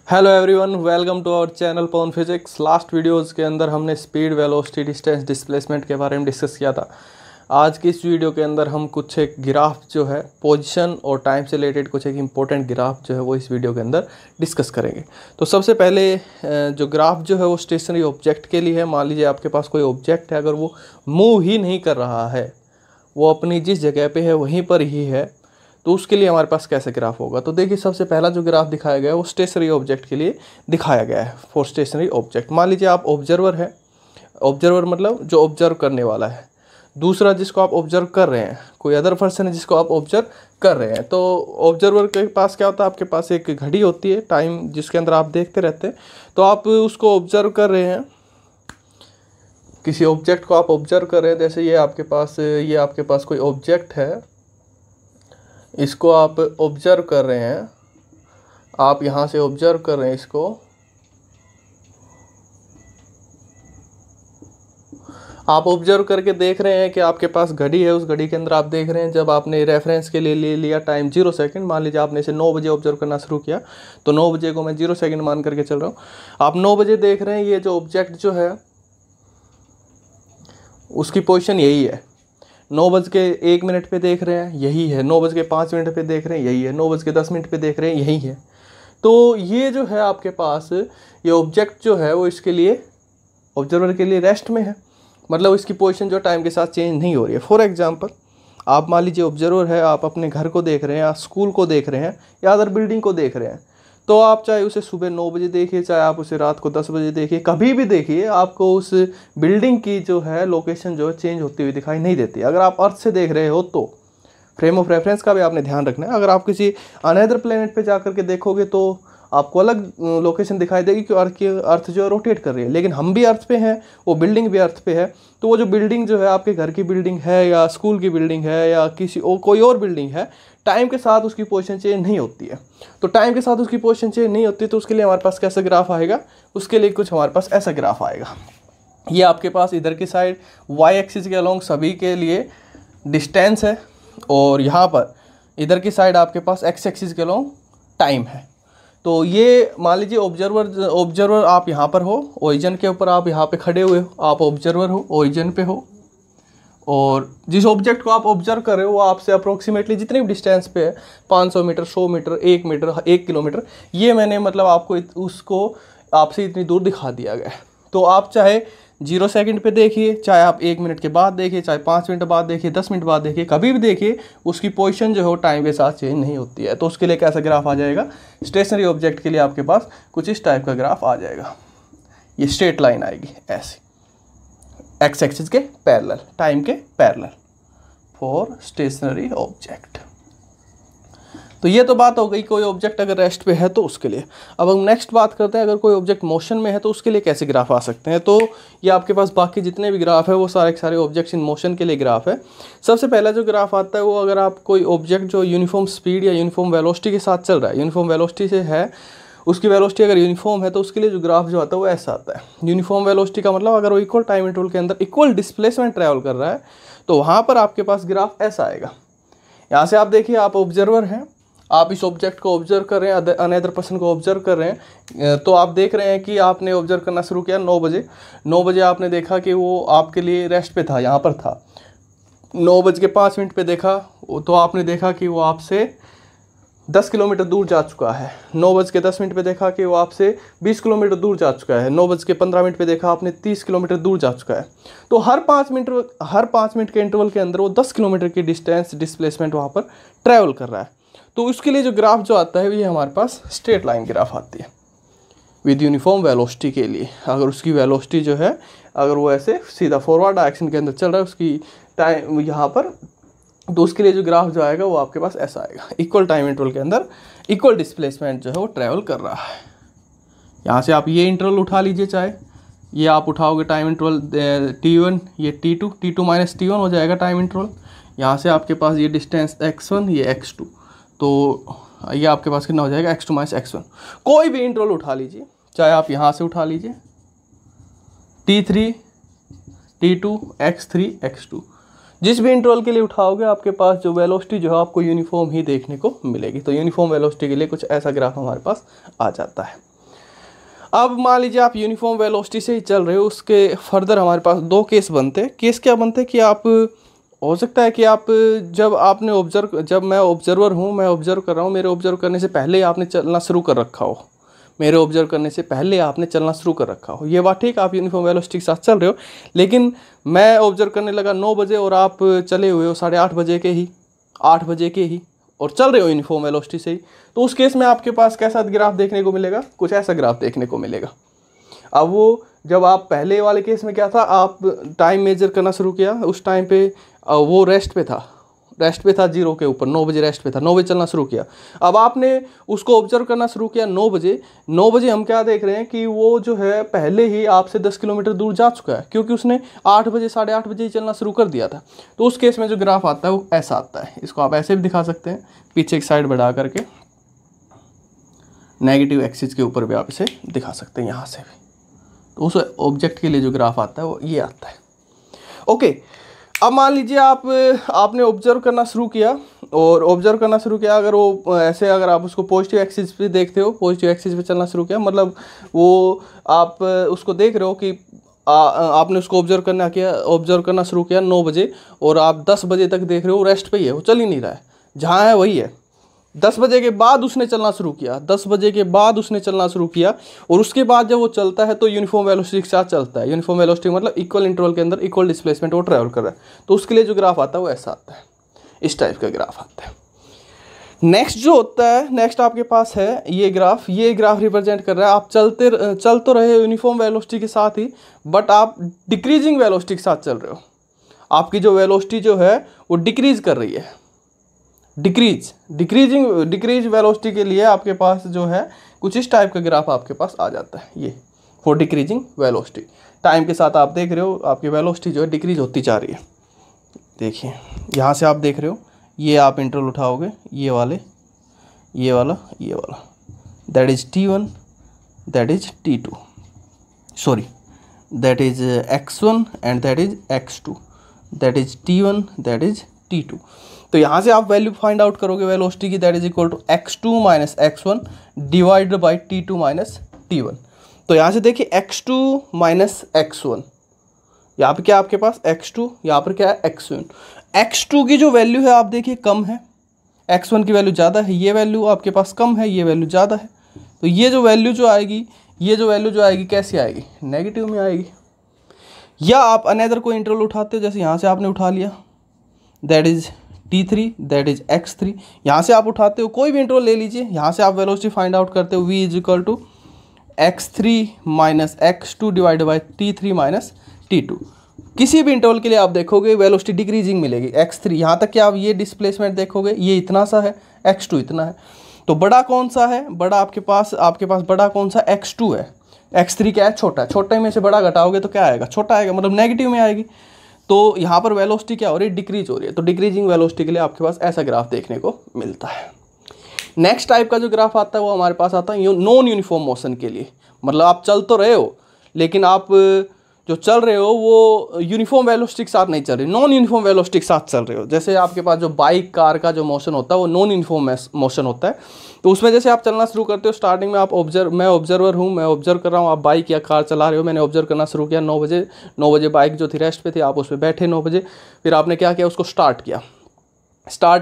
Hello everyone, welcome to our channel Pawan physics. Last videos के अंदर हमने स्पीड, वेलोसिटी, डिस्टेंस, डिस्प्लेसमेंट के बारे में डिस्कस किया था। आज की इस वीडियो के अंदर हम कुछ एक ग्राफ जो है पोजीशन और टाइम से रिलेटेड कुछ एक इम्पोर्टेंट ग्राफ जो है वो इस वीडियो के अंदर डिस्कस करेंगे। तो सबसे पहले जो ग्राफ जो है वो स्टेशनरी ऑब्जेक्ट के लिए है। मान लीजिए आपके पास कोई ऑब्जेक्ट है, अगर वो मूव ही नहीं कर रहा है, वो अपनी जिस जगह पे है वहीं पर ही है, तो उसके लिए हमारे पास कैसे ग्राफ होगा। तो देखिए, सबसे पहला जो ग्राफ दिखाया गया है वो स्टेशनरी ऑब्जेक्ट के लिए दिखाया गया है। फॉर स्टेशनरी ऑब्जेक्ट, मान लीजिए आप ऑब्जर्वर है। ऑब्जर्वर मतलब जो ऑब्जर्व करने वाला है। दूसरा, जिसको आप ऑब्जर्व कर रहे हैं, कोई अदर पर्सन है जिसको आप ऑब्जर्व कर रहे हैं। तो ऑब्जर्वर के पास क्या होता है, आपके पास एक घड़ी होती है, टाइम, जिसके अंदर आप देखते रहते हैं। तो आप उसको ऑब्जर्व कर रहे हैं, किसी ऑब्जेक्ट को आप ऑब्जर्व कर रहे हैं। जैसे ये आपके पास कोई ऑब्जेक्ट है, इसको आप ऑब्जर्व कर रहे हैं। आप यहाँ से ऑब्जर्व कर रहे हैं इसको। आप ऑब्जर्व करके देख रहे हैं कि आपके पास घड़ी है। उस घड़ी के अंदर आप देख रहे हैं, जब आपने रेफरेंस के लिए ले लिया टाइम 0 सेकंड, मान लीजिए आपने इसे 9 बजे ऑब्जर्व करना शुरू किया, तो 9 बजे को मैं 0 सेकंड मान करके चल रहा हूँ। आप 9 बजे देख रहे हैं, ये जो ऑब्जेक्ट जो है उसकी पोजीशन यही है। 9:01 पे देख रहे हैं, यही है। 9:05 पे देख रहे हैं, यही है। 9:10 पे देख रहे हैं, यही है। तो ये जो है आपके पास, ये ऑब्जेक्ट जो है वो इसके लिए, ऑब्जर्वर के लिए रेस्ट में है। मतलब इसकी पोजीशन जो टाइम के साथ चेंज नहीं हो रही है। फॉर एग्जांपल, आप मान लीजिए ऑब्जर्वर है, आप अपने घर को देख रहे हैं, या स्कूल को देख रहे हैं, या अदर बिल्डिंग को देख रहे हैं। तो आप चाहे उसे सुबह 9 बजे देखिए, चाहे आप उसे रात को 10 बजे देखिए, कभी भी देखिए, आपको उस बिल्डिंग की जो है लोकेशन जो है चेंज होती हुई दिखाई नहीं देती। अगर आप अर्थ से देख रहे हो तो फ्रेम ऑफ रेफरेंस का भी आपने ध्यान रखना है। अगर आप किसी अनदर प्लेनेट पे जा करके देखोगे तो आपको अलग लोकेशन दिखाई देगी कि अर्थ जो है रोटेट कर रही है। लेकिन हम भी अर्थ पे हैं, वो बिल्डिंग भी अर्थ पे है। तो वो जो बिल्डिंग जो है आपके घर की बिल्डिंग है, या स्कूल की बिल्डिंग है, या कोई और बिल्डिंग है, टाइम के साथ उसकी पोजीशन चेंज नहीं होती है। तो टाइम के साथ उसकी पोजीशन चेंज नहीं होती, तो उसके लिए हमारे पास कैसा ग्राफ आएगा, उसके लिए कुछ हमारे पास ऐसा ग्राफ आएगा। ये आपके पास इधर की साइड वाई एक्सिस के अलोंग सभी के लिए डिस्टेंस है, और यहाँ पर इधर की साइड आपके पास एक्स एक्सिस के अलोंग टाइम है। तो ये मान लीजिए ऑब्जर्वर आप यहाँ पर हो, ओरिजिन के ऊपर आप यहाँ पे खड़े हुए हो, आप ऑब्जर्वर हो, ओरिजिन पे हो, और जिस ऑब्जेक्ट को आप ऑब्जर्व कर रहे हो वो आपसे अप्रोक्सीमेटली जितनी भी डिस्टेंस पे है, 500 मीटर, 100 मीटर, 1 मीटर, 1 किलोमीटर, ये मैंने मतलब आपको उसको आपसे इतनी दूर दिखा दिया गया है। तो आप चाहे 0 सेकंड पे देखिए, चाहे आप 1 मिनट के बाद देखिए, चाहे 5 मिनट बाद देखिए, 10 मिनट बाद देखिए, कभी भी देखिए, उसकी पोजीशन जो है टाइम के साथ चेंज नहीं होती है। तो उसके लिए कैसा ग्राफ आ जाएगा, स्टेशनरी ऑब्जेक्ट के लिए आपके पास कुछ इस टाइप का ग्राफ आ जाएगा। ये स्ट्रेट लाइन आएगी ऐसी, एक्स एक्सिस के पैरेलल, टाइम के पैरेलल, फॉर स्टेशनरी ऑब्जेक्ट। तो ये तो बात हो गई कोई ऑब्जेक्ट अगर रेस्ट पे है तो उसके लिए। अब हम नेक्स्ट बात करते हैं, अगर कोई ऑब्जेक्ट मोशन में है तो उसके लिए कैसे ग्राफ आ सकते हैं। तो ये आपके पास बाकी जितने भी ग्राफ है वो सारे के सारे ऑब्जेक्ट्स इन मोशन के लिए ग्राफ है। सबसे पहला जो ग्राफ आता है वो, अगर आप कोई ऑब्जेक्ट जो यूनिफॉर्म स्पीड या यूनिफॉर्म वेलोसिटी के साथ चल रहा है, यूनिफॉर्म वेलोसिटी से है, उसकी वेलोसिटी अगर यूनिफॉर्म है, तो उसके लिए जो ग्राफ जो आता है वो ऐसा आता है। यूनिफॉर्म वेलोसिटी का मतलब अगर वो इक्वल टाइम इंटरवल के अंदर इक्वल डिस्प्लेसमेंट ट्रैवल कर रहा है, तो वहाँ पर आपके पास ग्राफ ऐसा आएगा। यहाँ से आप देखिए, आप ऑब्जर्वर हैं, आप इस ऑब्जेक्ट को ऑब्जर्व कर रहे हैं, अनदर पर्सन को ऑब्जर्व कर रहे हैं। तो आप देख रहे हैं कि आपने ऑब्जर्व करना शुरू किया 9 बजे। 9 बजे आपने देखा कि वो आपके लिए रेस्ट पे था, यहाँ पर था। 9:05 पे देखा तो आपने देखा कि वो आपसे 10 किलोमीटर दूर जा चुका है। 9:10 पे देखा कि वो आपसे 20 किलोमीटर दूर जा चुका है। 9:15 पे देखा आपने 30 किलोमीटर दूर जा चुका है। तो हर 5 मिनट के इंटरवल के अंदर वो 10 किलोमीटर की डिस्टेंस, डिस्प्लेसमेंट वहाँ पर ट्रैवल कर रहा है। तो उसके लिए जो ग्राफ जो आता है ये हमारे पास स्ट्रेट लाइन ग्राफ आती है विद यूनिफॉर्म वेलोसिटी के लिए। अगर उसकी वेलोसिटी जो है, अगर वो ऐसे सीधा फॉरवर्ड डायरेक्शन के अंदर चल रहा है, उसकी टाइम यहाँ पर, तो उसके लिए जो ग्राफ जो आएगा वो आपके पास ऐसा आएगा। इक्वल टाइम इंटरवल के अंदर इक्वल डिस्प्लेसमेंट जो है वो ट्रैवल कर रहा है। यहाँ से आप ये इंटरवल उठा लीजिए, चाहे ये आप उठाओगे टाइम इंटरवल T1, ये T2 माइनस T1 हो जाएगा टाइम इंटरवल। यहाँ से आपके पास ये डिस्टेंस x1, ये x2, तो ये आपके पास कितना हो जाएगा, x2 माइनस x1। कोई भी इंटरवल उठा लीजिए, चाहे आप यहाँ से उठा लीजिए T3, T2, x3, x2, जिस भी इंटरवल के लिए उठाओगे आपके पास जो वेलोसिटी जो है आपको यूनिफॉर्म ही देखने को मिलेगी। तो यूनिफॉर्म वेलोसिटी के लिए कुछ ऐसा ग्राफ हमारे पास आ जाता है। अब मान लीजिए आप यूनिफॉर्म वेलोसिटी से ही चल रहे हो, उसके फर्दर हमारे पास दो केस बनते हैं। केस क्या बनते हैं कि आप, हो सकता है कि आप जब मैं ऑब्जर्वर हूँ, मैं ऑब्जर्व कर रहा हूँ, मेरे ऑब्जर्व करने से पहले ही आपने चलना शुरू कर रखा हो, मेरे ऑब्जर्व करने से पहले आपने चलना शुरू कर रखा हो। ये बात ठीक, आप यूनिफॉर्म वेलोसिटी के साथ चल रहे हो, लेकिन मैं ऑब्जर्व करने लगा 9 बजे और आप चले हुए हो 8:30 बजे के ही, 8 बजे के ही, और चल रहे हो यूनिफॉर्म वेलोसिटी से ही, तो उस केस में आपके पास कैसा ग्राफ देखने को मिलेगा? कुछ ऐसा ग्राफ देखने को मिलेगा। अब वो जब आप पहले वाले केस में क्या था, आप टाइम मेजर करना शुरू किया, उस टाइम पे वो रेस्ट पे था 0 के ऊपर, 9 बजे रेस्ट पे था, 9 बजे चलना शुरू किया। अब आपने उसको ऑब्जर्व करना शुरू किया 9 बजे हम क्या देख रहे हैं कि वो जो है पहले ही आपसे 10 किलोमीटर दूर जा चुका है, क्योंकि उसने 8 बजे 8:30 बजे ही चलना शुरू कर दिया था। तो उस केस में जो ग्राफ आता है वो ऐसा आता है। इसको आप ऐसे भी दिखा सकते हैं, पीछे एक साइड बढ़ा करके, नेगेटिव एक्सिस के ऊपर भी आप इसे दिखा सकते हैं, यहाँ से भी। तो उस ऑब्जेक्ट के लिए जो ग्राफ आता है वो ये आता है। ओके, अब मान लीजिए आपने ऑब्जर्व करना शुरू किया, और ऑब्जर्व करना शुरू किया, अगर वो ऐसे, अगर आप उसको पॉजिटिव एक्सिस पे देखते हो, पॉजिटिव एक्सिस पे चलना शुरू किया, मतलब वो आप उसको देख रहे हो कि आपने उसको ऑब्जर्व करना शुरू किया 9 बजे, और आप 10 बजे तक देख रहे हो रेस्ट पे ही है, वो चल ही नहीं रहा है, जहाँ है वही है। 10 बजे के बाद उसने चलना शुरू किया, 10 बजे के बाद उसने चलना शुरू किया, और उसके बाद जब वो चलता है तो यूनिफॉर्म वेलोसिटी के साथ चलता है। यूनिफॉर्म वेलोसिटी मतलब इक्वल इंटरवल के अंदर इक्वल डिस्प्लेसमेंट वो ट्रैवल कर रहा है। तो उसके लिए जो ग्राफ आता है वो ऐसा आता है, इस टाइप का ग्राफ आता है। नेक्स्ट जो होता है, नेक्स्ट आपके पास है ये ग्राफ रिप्रेजेंट कर रहा है, आप चल तो रहे यूनिफॉर्म वेलोसिटी के साथ ही, बट आप डिक्रीजिंग वेलोसिटी के साथ चल रहे हो। आपकी जो वेलोसिटी जो है वो डिक्रीज कर रही है, डिक्रीज वेलोसिटी के लिए आपके पास जो है कुछ इस टाइप का ग्राफ आपके पास आ जाता है। ये फॉर डिक्रीजिंग वेलोसिटी, टाइम के साथ आप देख रहे हो आपकी वेलोसिटी जो है डिक्रीज होती जा रही है। देखिए यहाँ से आप देख रहे हो, ये आप इंटरवल उठाओगे, ये वाला, that is T1, that is T2, sorry that is X1 and that is X2, that is T1, that is T2। तो यहाँ से आप वैल्यू फाइंड आउट करोगे वेलोसिटी की, that is equal to X2 minus X1 divided by T2 minus T1। तो यहाँ से देखिए X2 माइनस X1, यहाँ पे क्या आपके पास X2, यहाँ पर क्या है X1। X2 की जो वैल्यू है आप देखिए कम है, X1 की वैल्यू ज़्यादा है, ये वैल्यू आपके पास कम है, ये वैल्यू ज़्यादा है। तो ये जो वैल्यू जो आएगी कैसे आएगी? नेगेटिव में आएगी। या आप अनदर कोई इंटरवल उठाते हो, जैसे यहाँ से आपने उठा लिया, that is T3, that is X3। यहाँ से आप उठाते हो कोई भी इंटरवल ले लीजिए, यहाँ से आप वेलोसिटी फाइंड आउट करते हो, V is equal to X3 minus X2 divided by T3 minus T2। किसी भी इंटरवल के लिए आप देखोगे वेलोसिटी डिक्रीजिंग मिलेगी। X3 यहाँ तक कि आप ये डिस्प्लेसमेंट देखोगे, ये इतना सा है, X2 इतना है। तो बड़ा कौन सा है? बड़ा आपके पास बड़ा कौन सा? X2 है। X3 क्या है? छोटा है। छोटे में से बड़ा घटाओगे तो क्या आएगा? छोटा आएगा, मतलब नेगेटिव में आएगी। तो यहाँ पर वेलोसिटी क्या हो रही है? डिक्रीज हो रही है। तो डिक्रीजिंग वेलोसिटी के लिए आपके पास ऐसा ग्राफ देखने को मिलता है। नेक्स्ट टाइप का जो ग्राफ आता है वो हमारे पास आता है नॉन यूनिफॉर्म मोशन के लिए। मतलब आप चल तो रहे हो, लेकिन आप जो चल रहे हो वो यूनिफॉर्म वेलोसिटी के साथ नहीं चल रहे, नॉन यूनिफॉर्म वेलोसिटी के साथ चल रहे हो। जैसे आपके पास जो बाइक कार का जो मोशन होता है वो नॉन यूनिफॉर्म मोशन होता है। तो उसमें जैसे आप चलना शुरू करते हो, स्टार्टिंग में आप मैं ऑब्जर्वर हूँ, मैं ऑब्जर्व कर रहा हूँ, आप बाइक या कार चला रहे हो। मैंने ऑब्जर्व करना शुरू किया 9 बजे बाइक जो थी रेस्ट पे थी, आप उस पर बैठे 9 बजे। फिर आपने क्या किया? उसको स्टार्ट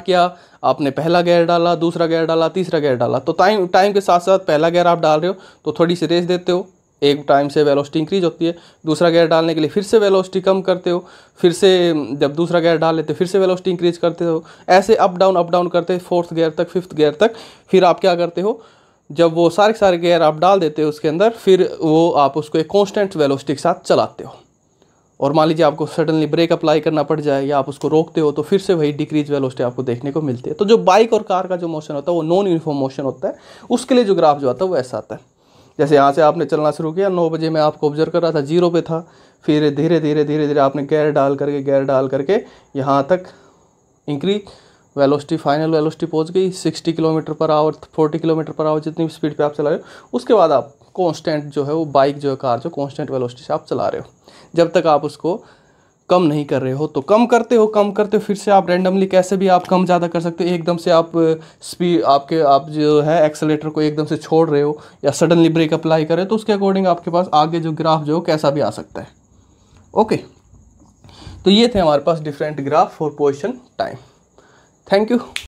किया, आपने पहला गियर डाला, दूसरा गियर डाला, तीसरा गियर डाला। तो टाइम के साथ साथ पहला गियर आप डाल रहे हो तो थोड़ी सी रेस देते हो, एक टाइम से वेलोसिटी इंक्रीज होती है। दूसरा गियर डालने के लिए फिर से वेलोसिटी कम करते हो, फिर से जब दूसरा गियर डाल लेते हो फिर से वेलोसिटी इंक्रीज करते हो। ऐसे अप डाउन करते 4th गियर तक, 5th गियर तक। फिर आप क्या करते हो? जब वो सारे गियर आप डाल देते हो उसके अंदर, फिर वो आप उसको एक कॉन्स्टेंट वेलोसिटी के साथ चलाते हो। और मान लीजिए आपको सडनली ब्रेक अप्लाई करना पड़ जाए या आप उसको रोकते हो तो फिर से वही डिक्रीज वेलोसिटी आपको देखने को मिलती है। तो जो बाइक और कार का जो मोशन होता है वो नॉन यूनिफॉर्म मोशन होता है। उसके लिए जो ग्राफ जो आता है वो ऐसा आता है। जैसे यहाँ से आपने चलना शुरू किया, 9 बजे मैं आपको ऑब्जर्व कर रहा था, 0 पे था। फिर धीरे धीरे आपने गियर डाल करके यहाँ तक इंक्रीज वेलोसिटी, फाइनल वेलोसिटी पहुँच गई 60 kilometre per hour, 40 kilometre per hour, जितनी स्पीड पे आप चला रहे हो। उसके बाद आप कांस्टेंट जो है वो बाइक जो है, कार जो कांस्टेंट वेलोसिटी से आप चला रहे हो, जब तक आप उसको कम नहीं कर रहे हो तो कम करते हो फिर से आप रैंडमली कैसे भी आप कम ज़्यादा कर सकते हो। एकदम से आप स्पीड आप जो है एक्सेलेरेटर को एकदम से छोड़ रहे हो या सडनली ब्रेक अप्लाई करें तो उसके अकॉर्डिंग आपके पास आगे जो ग्राफ जो कैसा भी आ सकता है। ओके, तो ये थे हमारे पास different graph for position time. Thank you.